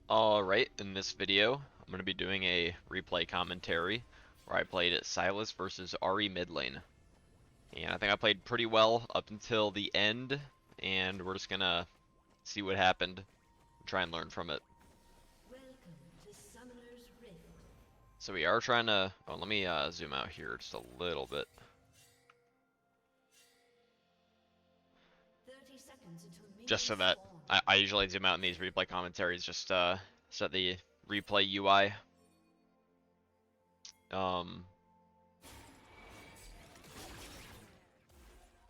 Alright, in this video, I'm going to be doing a replay commentary where I played Sylas versus Ahri mid lane. And I think I played pretty well up until the end, and we're just going to see what happened and try and learn from it. So we are trying to, oh, let me zoom out here just a little bit. Just so that I usually zoom out in these replay commentaries, just set the replay UI.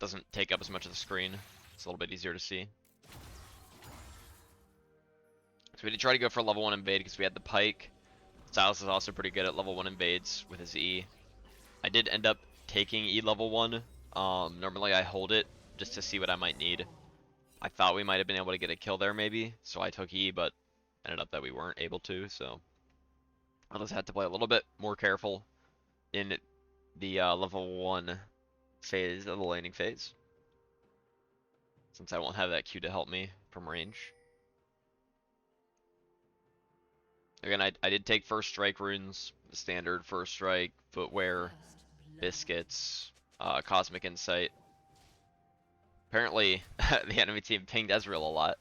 Doesn't take up as much of the screen. It's a little bit easier to see. So we did try to go for level 1 invade because we had the pike. Sylas is also pretty good at level 1 invades with his E. I did end up taking E level 1. Normally I hold it just to see what I might need. I thought we might have been able to get a kill there maybe, so I took E, but ended up that we weren't able to, so I just had to play a little bit more careful in the level 1 phase of the laning phase, since I won't have that Q to help me from range. Again, I did take first strike runes, the standard first strike, footwear, biscuits, cosmic insight. Apparently, the enemy team pinged Ezreal a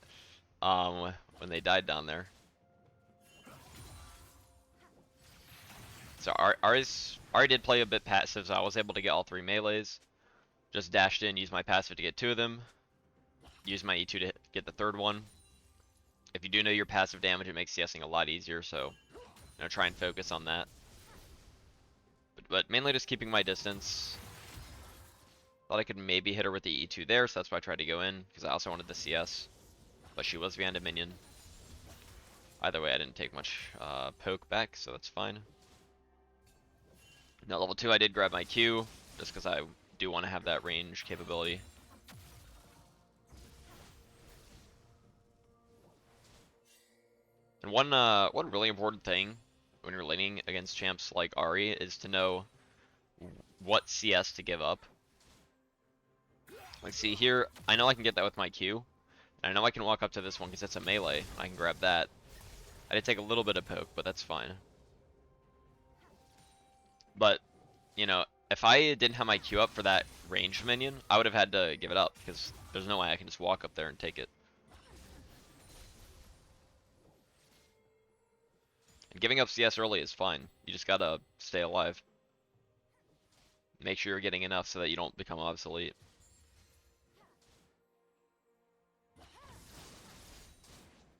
lot when they died down there. So Ahri did play a bit passive, so I was able to get all 3 melees. Just dashed in, used my passive to get 2 of them. Used my E2 to get the 3rd one. If you do know your passive damage, it makes CSing a lot easier, so try and focus on that. But mainly just keeping my distance. Thought I could maybe hit her with the E2 there, so that's why I tried to go in, because I also wanted the CS. But she was behind a minion. Either way, I didn't take much poke back, so that's fine. Now level 2 I did grab my Q, just because I do want to have that range capability. And one really important thing when you're laning against champs like Ahri is to know what CS to give up. Like, see here, I know I can get that with my Q, and I know I can walk up to this one because it's a melee. I can grab that. I did take a little bit of poke, but that's fine. But, if I didn't have my Q up for that ranged minion, I would have had to give it up, because there's no way I can just walk up there and take it. And giving up CS early is fine. You just gotta stay alive. Make sure you're getting enough so that you don't become obsolete.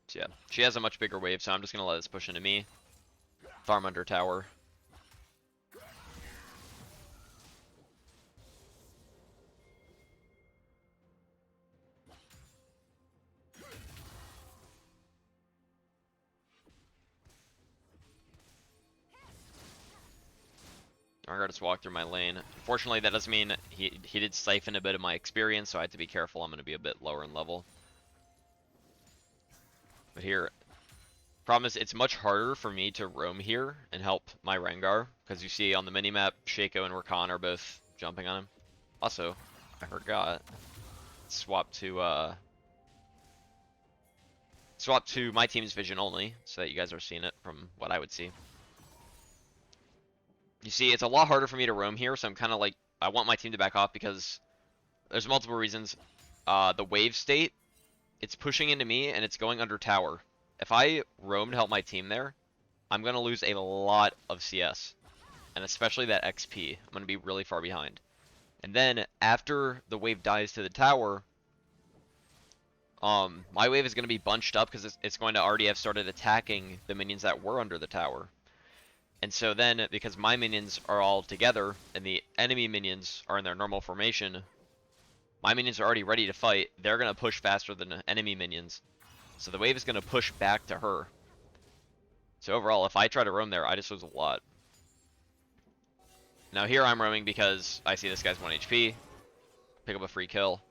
So yeah, she has a much bigger wave, so I'm just gonna let this push into me. Farm under tower. I'm gonna just walk through my lane. Fortunately, that doesn't mean he did siphon a bit of my experience, so I have to be careful. I'm gonna be a bit lower in level. But here, problem is it's much harder for me to roam here and help my Rengar, because you see on the minimap, Shaco and Rakan are both jumping on him. Also, I forgot, swap to my team's vision only, so that you guys are seeing it from what I would see. You see, it's a lot harder for me to roam here, so I'm kind of like, I want my team to back off because there's multiple reasons. The wave state, it's pushing into me and it's going under tower. If I roam to help my team there, I'm going to lose a lot of CS, and especially that XP. I'm going to be really far behind. And then after the wave dies to the tower, my wave is going to be bunched up because it's going to already have started attacking the minions that were under the tower. And so then, because my minions are all together, and the enemy minions are in their normal formation, my minions are already ready to fight. They're going to push faster than the enemy minions. So the wave is going to push back to her. So overall, if I try to roam there, I just lose a lot. Now here I'm roaming because I see this guy's 1 HP. Pick up a free kill.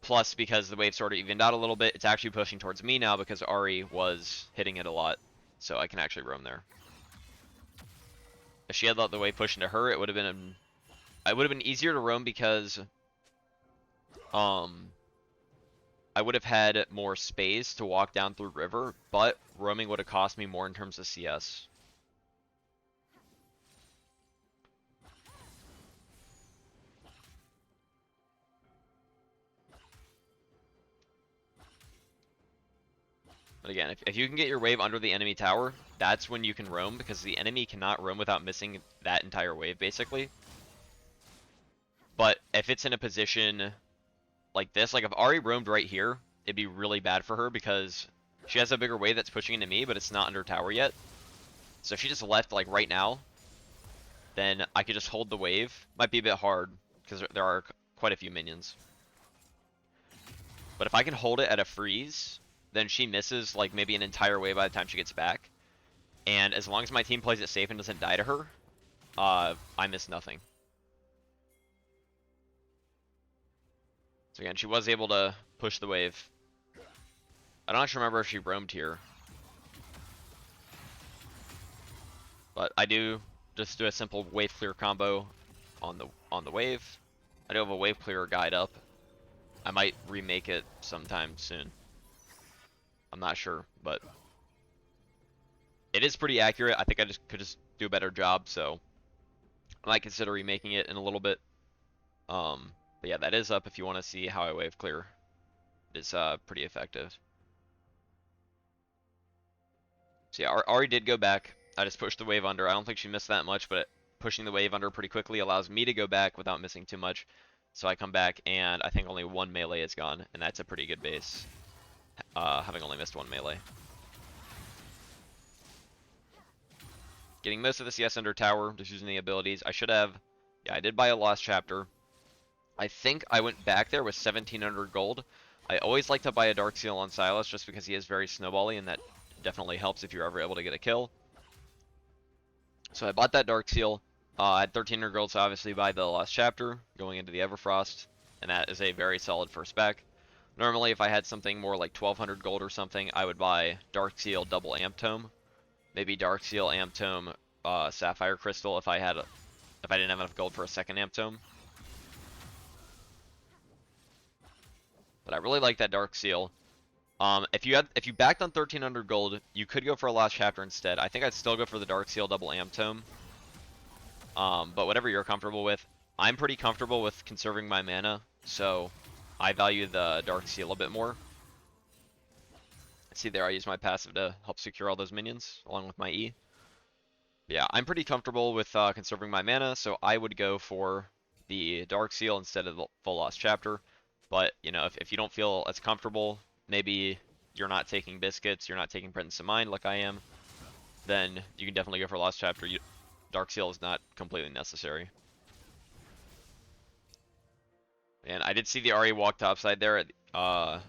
Plus, because the wave sort of evened out a little bit, it's actually pushing towards me now because Ahri was hitting it a lot. So I can actually roam there. If she had let the wave push into her, it would have been easier to roam because I would have had more space to walk down through river, but roaming roaming would have cost me more in terms of CS. But again, if you can get your wave under the enemy tower, that's when you can roam, because the enemy cannot roam without missing that entire wave, basically. But if it's in a position like this, like if Ahri roamed right here, it'd be really bad for her, because she has a bigger wave that's pushing into me, but it's not under tower yet. So if she just left like right now, then I could just hold the wave. Might be a bit hard, because there are quite a few minions. But if I can hold it at a freeze, then she misses like maybe an entire wave by the time she gets back. And as long as my team plays it safe and doesn't die to her, I miss nothing. So again, she was able to push the wave. I don't actually remember if she roamed here. But I do just do a simple wave clear combo on the wave. I do have a wave clear guide up. I might remake it sometime soon. I'm not sure, but it is pretty accurate. I think I could just do a better job, so I might consider remaking it in a little bit. But yeah, that is up if you want to see how I wave clear. It's pretty effective. So yeah, Ahri did go back. I just pushed the wave under. I don't think she missed that much, but pushing the wave under pretty quickly allows me to go back without missing too much. So I come back, and I think only one melee is gone, and that's a pretty good base, having only missed one melee. Getting most of the CS under tower, just using the abilities. I should have, yeah, I did buy a Lost Chapter. I think I went back there with 1700 gold. I always like to buy a Dark Seal on Sylas just because he is very snowbally, and that definitely helps if you're ever able to get a kill. So I bought that Dark Seal. I had 1300 gold, so obviously buy the Lost Chapter going into the Everfrost, and that is a very solid first back. Normally, if I had something more like 1200 gold or something, I would buy Dark Seal double Amp Tome, maybe Dark Seal Amp Tome Sapphire Crystal if I didn't have enough gold for a second Amp Tome. But I really like that Dark Seal. If you backed on 1300 gold, you could go for a Lost Chapter instead. I think I'd still go for the Dark Seal double Amp Tome. But whatever you're comfortable with. I'm pretty comfortable with conserving my mana, so I value the Dark Seal a bit more. See there, I use my passive to help secure all those minions, along with my E. But yeah, I'm pretty comfortable with conserving my mana, so I would go for the Dark Seal instead of the full Lost Chapter. But, you know, if you don't feel as comfortable, maybe you're not taking Biscuits, you're not taking Presence of Mind like I am, then you can definitely go for Lost Chapter. Dark Seal is not completely necessary. And I did see the Ahri walk topside there. Yeah,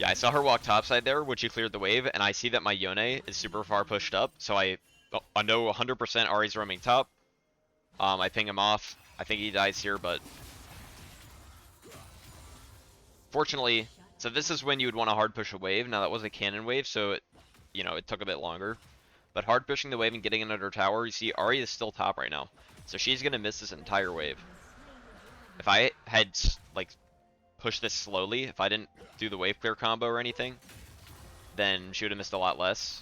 I saw her walk topside there when she cleared the wave, and I see that my Yone is super far pushed up, so I know 100% Ahri's roaming top. I ping him off. I think he dies here, but fortunately, so this is when you would want to hard push a wave. Now that was a cannon wave, so it took a bit longer. But hard pushing the wave and getting it under tower, you see Ahri is still top right now, so she's gonna miss this entire wave. If I had like pushed this slowly, if I didn't do the wave clear combo or anything, then she would have missed a lot less.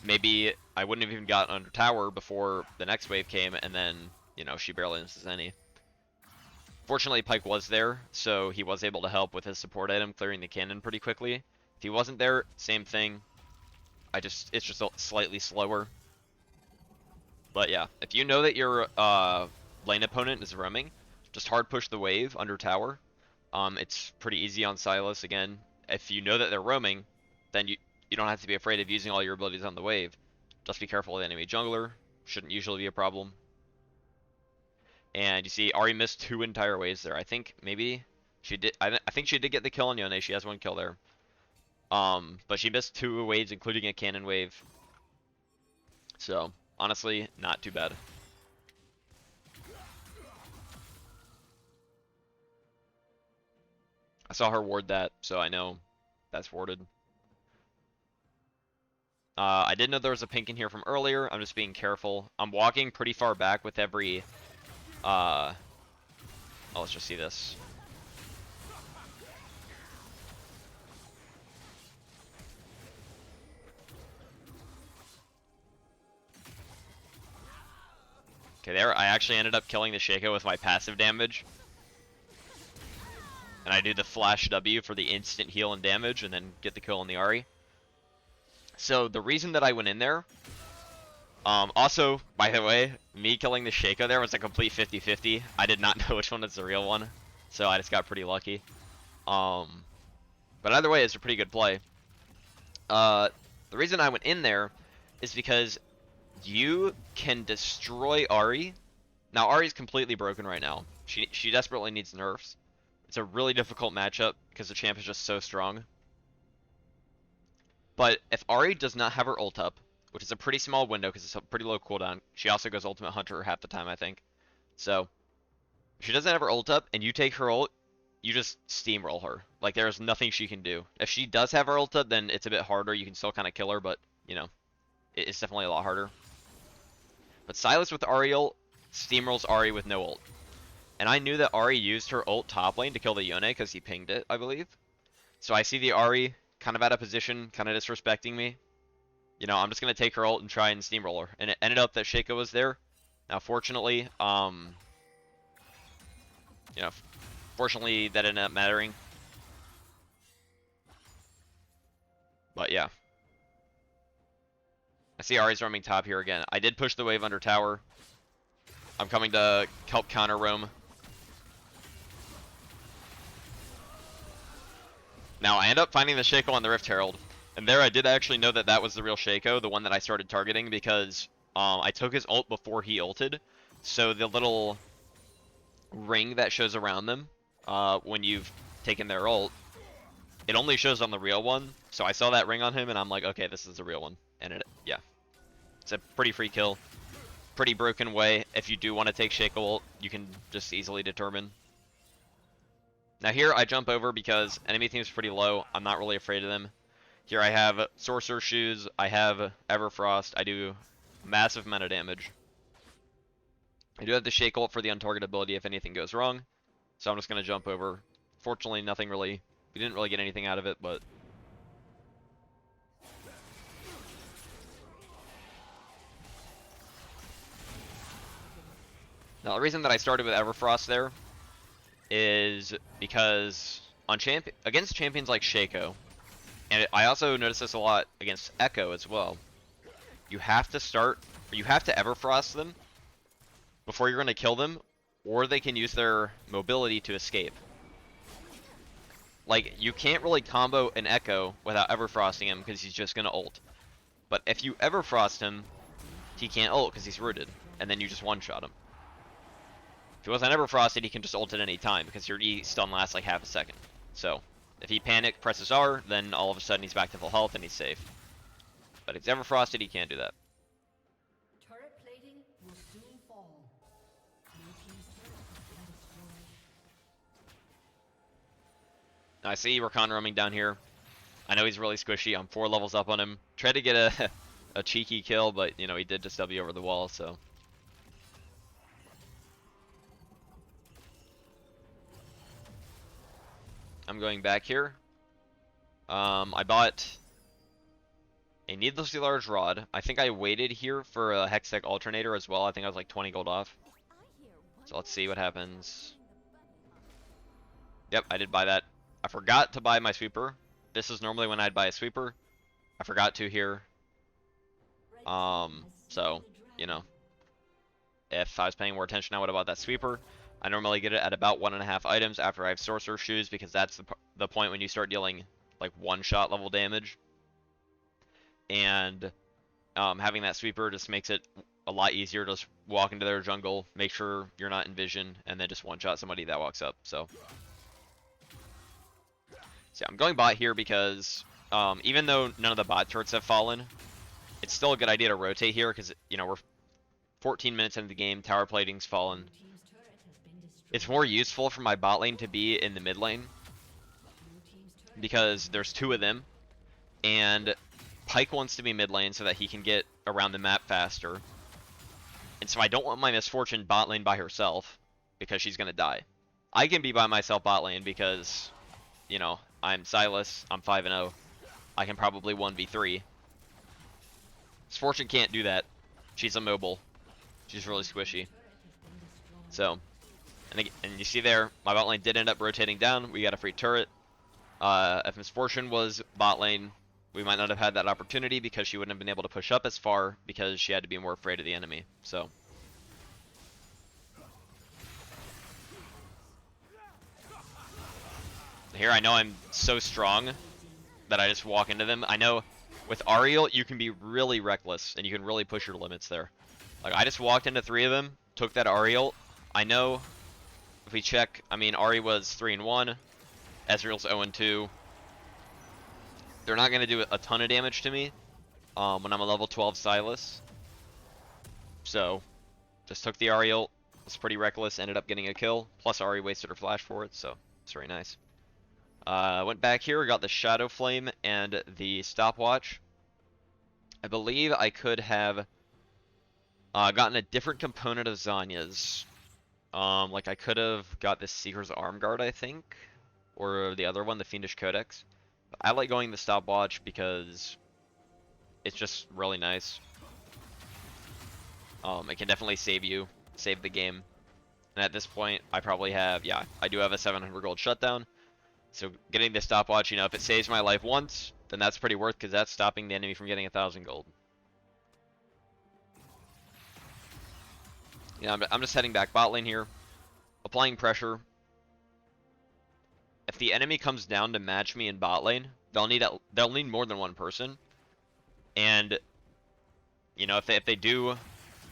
Maybe I wouldn't have even gotten under tower before the next wave came, and then, you know, she barely misses any. Fortunately, Pyke was there, so he was able to help with his support item, clearing the cannon pretty quickly. If he wasn't there, same thing. It's just slightly slower. But yeah, if you know that your lane opponent is roaming, just hard push the wave under tower. It's pretty easy on Sylas. Again, if you know that they're roaming, then you don't have to be afraid of using all your abilities on the wave. Just be careful of the enemy jungler. Shouldn't usually be a problem. And you see, Ahri missed 2 entire waves there. I think maybe she did. I think she did get the kill on Yone. She has 1 kill there. But she missed 2 waves, including a cannon wave. So honestly, not too bad. I saw her ward that, so I know that's warded. I did know there was a pink in here from earlier. I'm just being careful. I'm walking pretty far back with every... oh, let's just see this. Okay, there I actually ended up killing the Shaco with my passive damage. And I do the flash W for the instant heal and damage, and then get the kill on the Ahri. So the reason that I went in there, also, by the way, me killing the Shaco there was a complete 50-50. I did not know which one was the real one, so I just got pretty lucky. But either way, it's a pretty good play. The reason I went in there is because you can destroy Ahri. Now Ahri's completely broken right now. She desperately needs nerfs. It's a really difficult matchup because the champ is just so strong. But if Ahri does not have her ult up, which is a pretty small window because it's a pretty low cooldown, she also goes Ultimate Hunter half the time, I think. So, if she doesn't have her ult up and you take her ult, you just steamroll her. Like, there's nothing she can do. If she does have her ult up, then it's a bit harder. You can still kind of kill her, but, you know, it's definitely a lot harder. But Sylas with Ahri ult steamrolls Ahri with no ult. And I knew that Ahri used her ult top lane to kill the Yone because he pinged it, I believe. So I see the Ahri kind of out of position, kind of disrespecting me. You know, I'm just going to take her ult and try and steamroll her. And it ended up that Shaco was there. Now, fortunately, you know, fortunately that ended up mattering. But yeah. I see Ahri's roaming top here again. I did push the wave under tower. I'm coming to help counter roam. Now, I end up finding the Shaco on the Rift Herald, and there I did actually know that that was the real Shaco, the one that I started targeting, because I took his ult before he ulted, so the little ring that shows around them when you've taken their ult, it only shows on the real one, so I saw that ring on him, and I'm like, okay, this is the real one, and yeah. It's a pretty free kill, pretty broken way. If you do want to take Shaco ult, you can just easily determine. Now here I jump over because enemy team's pretty low. I'm not really afraid of them. Here I have Sorcerer Shoes, I have Everfrost, I do massive amount of damage. I do have the Shake ult for the untargetability if anything goes wrong. So I'm just going to jump over. Fortunately nothing really, we didn't really get anything out of it, but... Now the reason that I started with Everfrost there is because on against champions like Shaco, and I also notice this a lot against Echo as well, you have to Everfrost them before you're going to kill them, or they can use their mobility to escape. Like, you can't really combo an Echo without Everfrosting him because he's just going to ult. But if you Everfrost him, he can't ult because he's rooted, and then you just one-shot him. If he wasn't Everfrosted, he can just ult at any time, because your E stun lasts like half a second. So, if he panic presses R, then all of a sudden he's back to full health and he's safe. But if he's Everfrosted, he can't do that. Turret plating will soon fall. Blue team's turret has been destroyed. Now I see Rakan roaming down here. I know he's really squishy. I'm 4 levels up on him. Tried to get a cheeky kill, but, you know, he did just W over the wall, so... I'm going back here. I bought a needlessly large rod. I think I waited here for a Hextech alternator as well. I think I was like 20 gold off. So let's see what happens. Yep, I did buy that. I forgot to buy my sweeper. This is normally when I'd buy a sweeper. I forgot to here. So, you know, if I was paying more attention, I would have bought that sweeper. I normally get it at about 1.5 items after I have Sorcerer Shoes, because that's the point when you start dealing like one-shot level damage. And having that sweeper just makes it a lot easier to just walk into their jungle, make sure you're not in vision, and then just one-shot somebody that walks up. So I'm going bot here because even though none of the bot turrets have fallen, it's still a good idea to rotate here because, you know, we're 14 minutes into the game, tower plating's fallen. It's more useful for my bot lane to be in the mid lane because there's 2 of them, and Pyke wants to be mid lane so that he can get around the map faster. And so I don't want my Misfortune bot lane by herself because she's gonna die. I can be by myself bot lane because, you know, I'm Sylas, I'm 5-0. I can probably 1v3. Misfortune can't do that. She's immobile. She's really squishy. So, and you see there, my bot lane did end up rotating down. We got a free turret. If Misfortune was bot lane, we might not have had that opportunity because she wouldn't have been able to push up as far because she had to be more afraid of the enemy. So. Here I know I'm so strong that I just walk into them. I know with Ariel you can be really reckless and you can really push your limits there. Like I just walked into 3 of them, took that Ariel. I know if we check, I mean Ahri was 3-1, Ezreal's 0-2. They're not gonna do a ton of damage to me when I'm a level 12 Sylas. So just took the Ariel, was pretty reckless, ended up getting a kill. Plus Ahri wasted her flash for it, so it's very nice. Went back here, got the Shadow Flame and the Stopwatch. I believe I could have gotten a different component of Zanya's. Like I could have got this Seeker's Arm Guard, I think, or the other one, the Fiendish Codex. I like going the Stopwatch because it's just really nice. It can definitely save the game. And at this point, I probably have, yeah, I do have a 700 gold shutdown. So getting the Stopwatch, you know, if it saves my life once, then that's pretty worth because that's stopping the enemy from getting 1,000 gold. Yeah, I'm just heading back bot lane here, applying pressure. If the enemy comes down to match me in bot lane, they'll need more than one person. And you know, if they do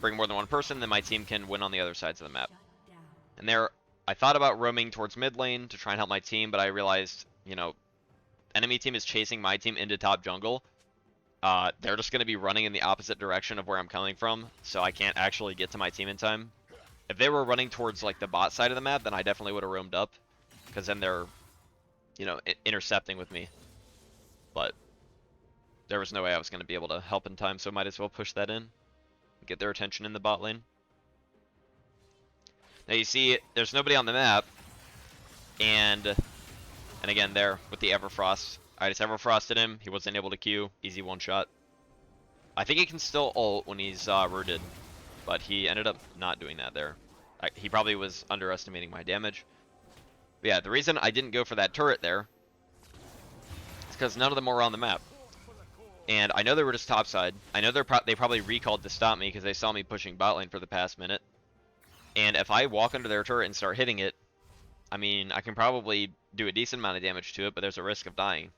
bring more than one person, then my team can win on the other sides of the map. And there, I thought about roaming towards mid lane to try and help my team, but I realized, you know, enemy team is chasing my team into top jungle. They're just going to be running in the opposite direction of where I'm coming from, so I can't actually get to my team in time. If they were running towards like the bot side of the map, then I definitely would have roamed up, because then they're, you know, intercepting with me. But there was no way I was going to be able to help in time, so might as well push that in, get their attention in the bot lane. Now you see, there's nobody on the map, and again there with the Everfrost, I just Everfrosted him. He wasn't able to Q. Easy one shot. I think he can still ult when he's rooted, but he ended up not doing that there. He probably was underestimating my damage. But yeah, the reason I didn't go for that turret there is because none of them were on the map. And I know they were just topside. I know they probably recalled to stop me because they saw me pushing bot lane for the past minute. And if I walk under their turret and start hitting it, I mean, I can probably do a decent amount of damage to it, but there's a risk of dying.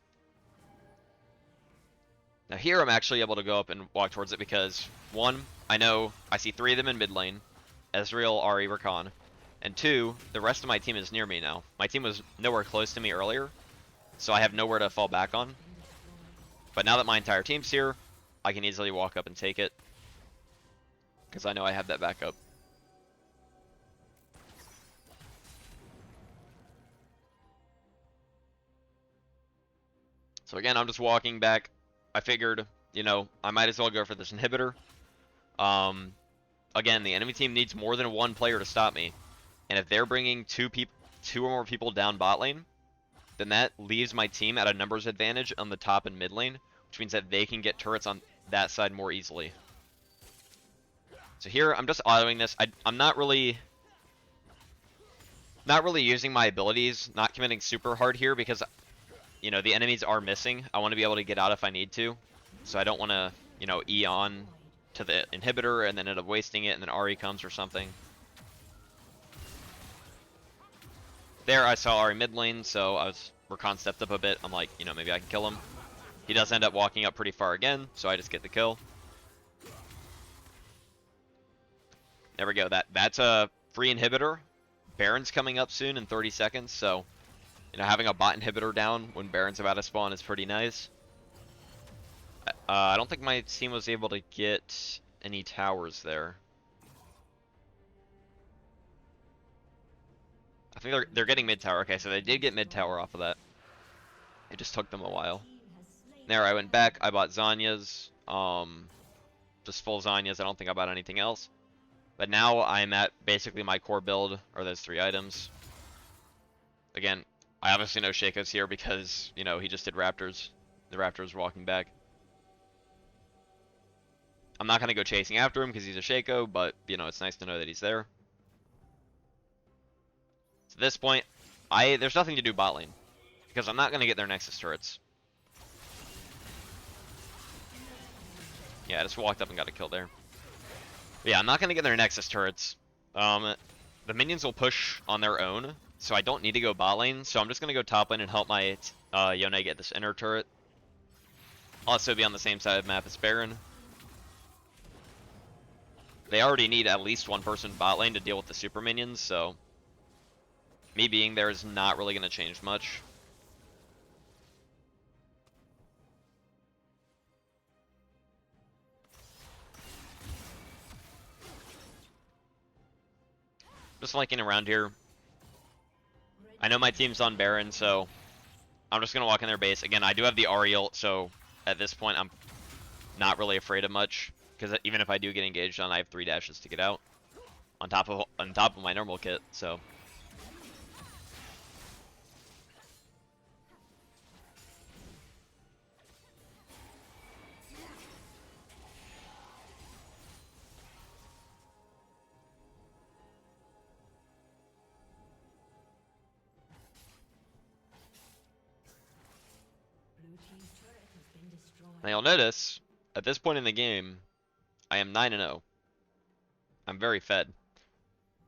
Now here I'm actually able to go up and walk towards it because, one, I know I see 3 of them in mid lane, Ezreal, Ahri, Rakan, and 2, the rest of my team is near me now. My team was nowhere close to me earlier, so I have nowhere to fall back on. But now that my entire team's here, I can easily walk up and take it, because I know I have that backup. So again, I'm just walking back. I figured, you know, I might as well go for this inhibitor. Again, the enemy team needs more than one player to stop me. And if they're bringing 2 or more people down bot lane, then that leaves my team at a numbers advantage on the top and mid lane, which means that they can get turrets on that side more easily. So here, I'm just autoing this. I'm not really using my abilities, not committing super hard here because, you know, the enemies are missing. I want to be able to get out if I need to. So I don't want to, you know, E on to the inhibitor and then end up wasting it and then Ahri comes or something. There I saw Ahri mid lane, so Rakan stepped up a bit. I'm like, you know, maybe I can kill him. He does end up walking up pretty far again, so I just get the kill. There we go. That's a free inhibitor. Baron's coming up soon in 30 seconds, so, you know, having a bot inhibitor down when Baron's about to spawn is pretty nice. I don't think my team was able to get any towers there. I think they're getting mid tower. Okay, so they did get mid tower off of that. It just took them a while. There, I went back. I bought Zanya's. Just full Zanya's. I don't think I bought anything else. But now I'm at basically my core build, or those 3 items. Again, I obviously know Shaco's here because, you know, he just did Raptors. The Raptors walking back. I'm not gonna go chasing after him because he's a Shaco, but you know, it's nice to know that he's there. So at this point, there's nothing to do bot lane because I'm not gonna get their Nexus turrets. Yeah, I just walked up and got a kill there. But yeah, I'm not gonna get their Nexus turrets. The minions will push on their own, so I don't need to go bot lane. So I'm just gonna go top lane and help my Yone get this inner turret. Also be on the same side of the map as Baron. They already need at least one person bot lane to deal with the super minions, so me being there is not really gonna change much. Just flanking around here. I know my team's on Baron, so I'm just gonna walk in their base. Again, I do have the Ahri ult, so at this point I'm not really afraid of much, because even if I do get engaged on, I have 3 dashes to get out on top of my normal kit. So Blue team's turret has been destroyed. now you'll notice at this point in the game, I am 9-0. I'm very fed.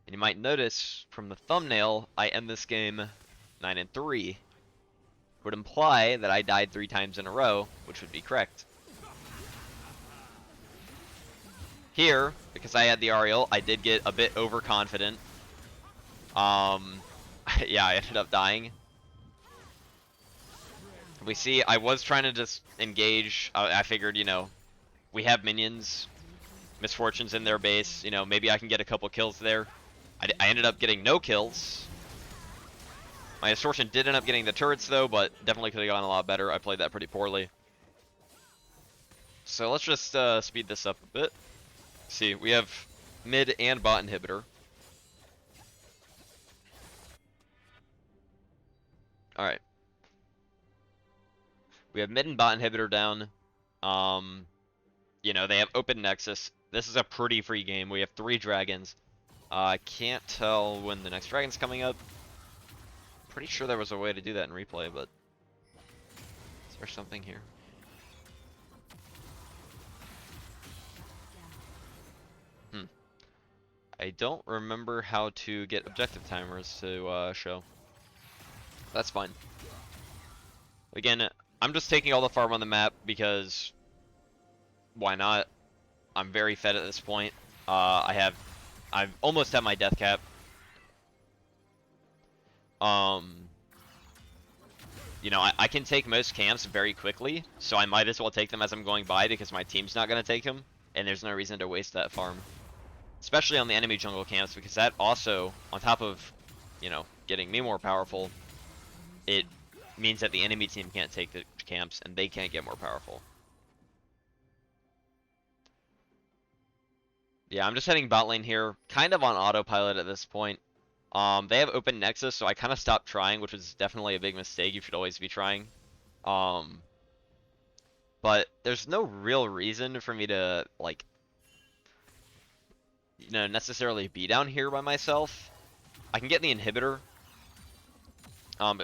And you might notice from the thumbnail, I end this game 9-3. Would imply that I died 3 times in a row, which would be correct. Here, because I had the Ariel, I did get a bit overconfident. Yeah, I ended up dying. We see, I was trying to just engage. I figured, you know, we have minions, Misfortune's in their base. You know, maybe I can get a couple kills there. I ended up getting no kills. My Assortion did end up getting the turrets though, but definitely could have gone a lot better. I played that pretty poorly. So let's just speed this up a bit. See, we have mid and bot inhibitor. Alright. We have mid and bot inhibitor down. You know, they have open Nexus. This is a pretty free game. We have 3 dragons. I can't tell when the next dragon's coming up. Pretty sure there was a way to do that in replay, but is there something here? I don't remember how to get objective timers to show. That's fine. Again, I'm just taking all the farm on the map because why not? I'm very fed at this point. I've almost had my death cap. You know, I can take most camps very quickly, so I might as well take them as I'm going by because my team's not going to take them, and there's no reason to waste that farm. Especially on the enemy jungle camps, because that also, on top of, you know, getting me more powerful, it means that the enemy team can't take the camps, and they can't get more powerful. Yeah, I'm just heading bot lane here, kind of on autopilot at this point. They have open Nexus, so I kind of stopped trying, which was definitely a big mistake. You should always be trying. But there's no real reason for me to, like, you know, necessarily be down here by myself. I can get the inhibitor,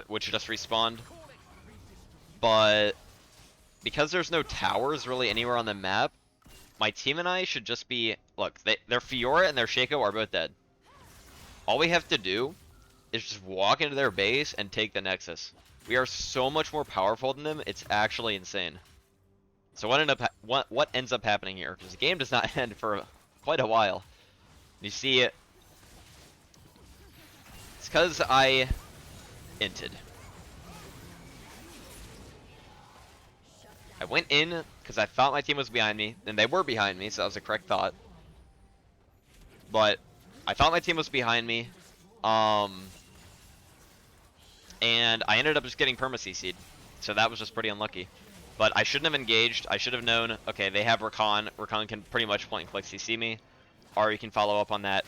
which just respawned. But because there's no towers really anywhere on the map, my team and I should just be, look, their Fiora and their Shaco are both dead. All we have to do is just walk into their base and take the Nexus. We are so much more powerful than them, it's actually insane. So what ends up happening here? Because the game does not end for quite a while. You see it. It's because I inted. I went in because I thought my team was behind me, and they were behind me, so that was the correct thought. But I thought my team was behind me, and I ended up just getting perma-CC'd, so that was just pretty unlucky. But I shouldn't have engaged. I should have known, okay, they have Rakan. Rakan can pretty much point and click CC me. Ahri can follow up on that.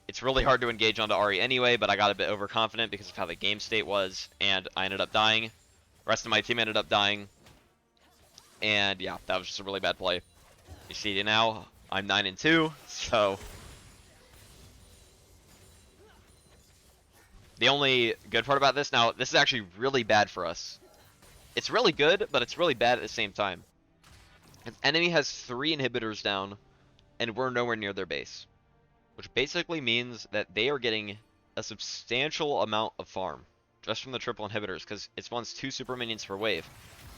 It's really hard to engage onto Ahri anyway, but I got a bit overconfident because of how the game state was, and I ended up dying. The rest of my team ended up dying. And yeah, that was just a really bad play. You see now, I'm 9-2, so the only good part about this now, this is actually really bad for us. It's really good, but it's really bad at the same time. The enemy has 3 inhibitors down, and we're nowhere near their base. Which basically means that they are getting a substantial amount of farm just from the triple inhibitors, because it spawns 2 super minions per wave.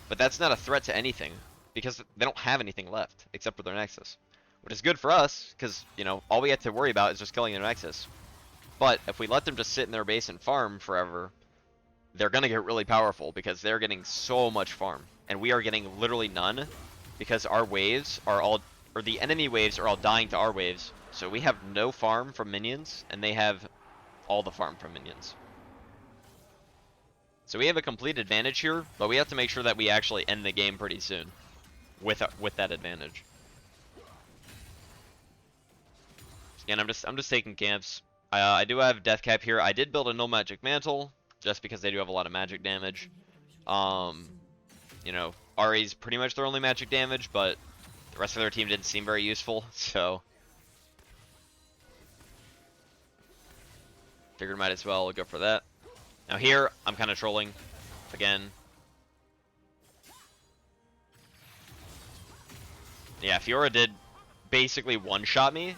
But that's not a threat to anything, because they don't have anything left except for their Nexus. Which is good for us, because, you know, all we have to worry about is just killing their Nexus. But if we let them just sit in their base and farm forever, they're going to get really powerful, because they're getting so much farm. And we are getting literally none, because our waves are all, or the enemy waves are all dying to our waves. So we have no farm from minions, and they have all the farm from minions. So we have a complete advantage here, but we have to make sure that we actually end the game pretty soon with that advantage. Again, I'm just taking camps. I do have death cap here. I did build a no magic mantle just because they do have a lot of magic damage. You know, Ahri's pretty much their only magic damage, but the rest of their team didn't seem very useful, so figured might as well go for that. Now here, I'm kind of trolling again. Yeah, Fiora did basically one-shot me.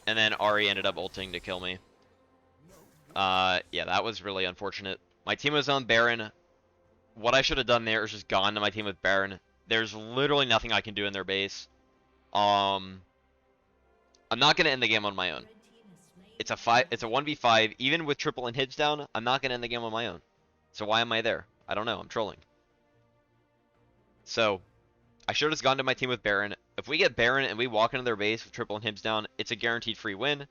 And then Ahri ended up ulting to kill me. Yeah, that was really unfortunate. My team was on Baron. What I should have done there is just gone to my team with Baron. There's literally nothing I can do in their base. I'm not gonna end the game on my own. It's a 1v5, even with triple and hits down, I'm not gonna end the game on my own. So why am I there? I don't know, I'm trolling. So, I should have just gone to my team with Baron. If we get Baron and we walk into their base with triple and hits down, it's a guaranteed free win.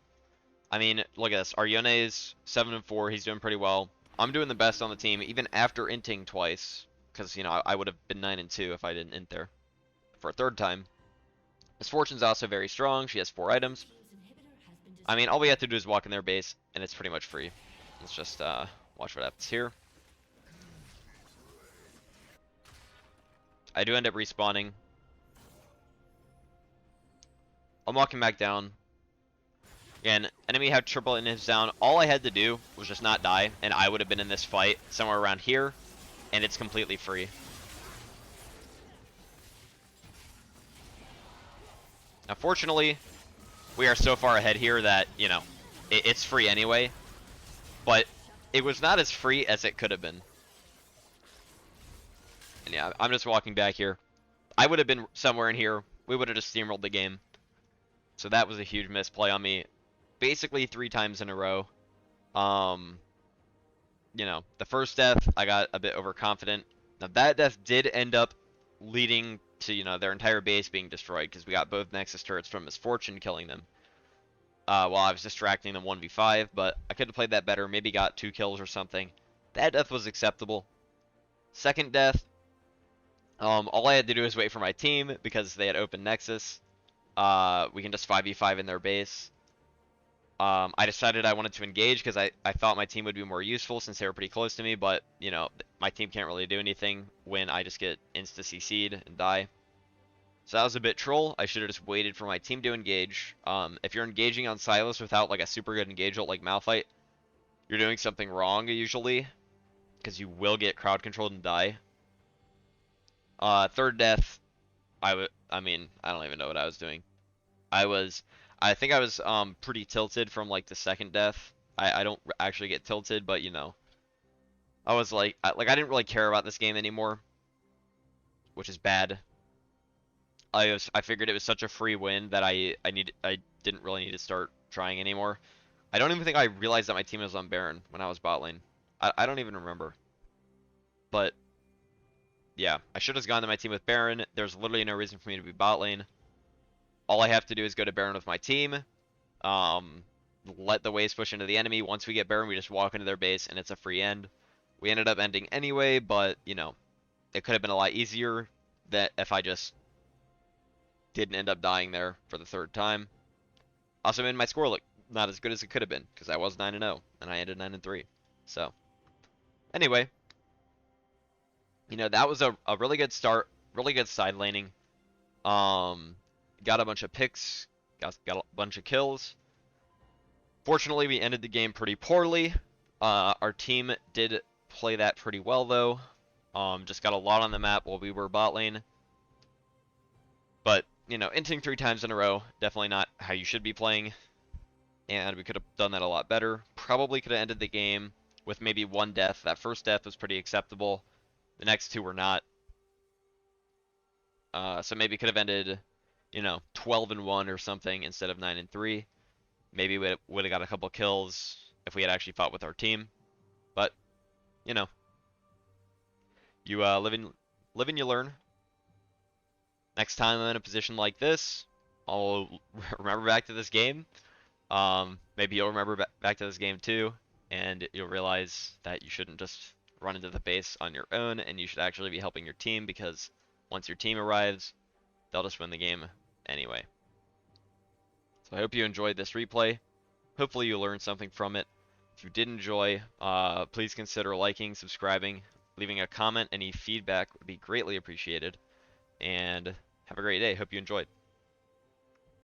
I mean, look at this. Aryone is 7-4, he's doing pretty well. I'm doing the best on the team, even after inting twice. Because, you know, I would have been 9-2 if I didn't int there. For a third time. Miss Fortune's also very strong, she has 4 items. I mean, all we have to do is walk in their base, and it's pretty much free. Let's just watch what happens here. I do end up respawning. I'm walking back down. Again, enemy had triple inhibs down. All I had to do was just not die, and I would have been in this fight somewhere around here, and it's completely free. Now, fortunately, we are so far ahead here that, you know, it's free anyway, but it was not as free as it could have been. And yeah, I'm just walking back here. I would have been somewhere in here. We would have just steamrolled the game. So that was a huge misplay on me. Basically 3 times in a row. You know, the first death, I got a bit overconfident. Now that death did end up leading to, you know, their entire base being destroyed, because we got both Nexus turrets from Miss Fortune killing them. While I was distracting them 1v5, but I could have played that better, maybe got 2 kills or something. That death was acceptable. Second death, all I had to do was wait for my team, because they had open Nexus. We can just 5v5 in their base. I decided I wanted to engage because I thought my team would be more useful since they were pretty close to me, but, you know, my team can't really do anything when I just get insta-CC'd and die. So that was a bit troll. I should have just waited for my team to engage. If you're engaging on Sylas without, like, a super good engage ult like Malphite, you're doing something wrong, usually, because you will get crowd controlled and die. Third death, I mean, I don't even know what I was doing. I think I was pretty tilted from like the second death. I don't actually get tilted, but you know, I was like I didn't really care about this game anymore, which is bad. I figured it was such a free win that I didn't really need to start trying anymore. I don't even think I realized that my team was on Baron when I was bot lane. I don't even remember. But yeah, I should have gone to my team with Baron. There's literally no reason for me to be bot lane. All I have to do is go to Baron with my team, let the waves push into the enemy. Once we get Baron, we just walk into their base, and it's a free end. We ended up ending anyway, but, you know, it could have been a lot easier that if I just didn't end up dying there for the third time. Also made my score look not as good as it could have been, because I was 9-0, and I ended 9-3. So, anyway, You know, that was a really good start, really good side laning. Got a bunch of picks, got a bunch of kills. Fortunately, we ended the game pretty poorly. Our team did play that pretty well though. Just got a lot on the map while we were bot lane. But, you know, inting 3 times in a row, definitely not how you should be playing. And we could have done that a lot better. Probably could have ended the game with maybe 1 death. That first death was pretty acceptable. The next 2 were not. So maybe could have ended, you know, 12-1 or something instead of 9-3. Maybe we would have got a couple kills if we had actually fought with our team. But, you know, you live and you learn. Next time I'm in a position like this, I'll remember back to this game. Maybe you'll remember back to this game too, and you'll realize that you shouldn't just run into the base on your own, and you should actually be helping your team, because once your team arrives, they'll just win the game anyway. So I hope you enjoyed this replay. Hopefully you learned something from it. If you did enjoy, please consider liking, subscribing, leaving a comment. Any feedback would be greatly appreciated. And have a great day. Hope you enjoyed.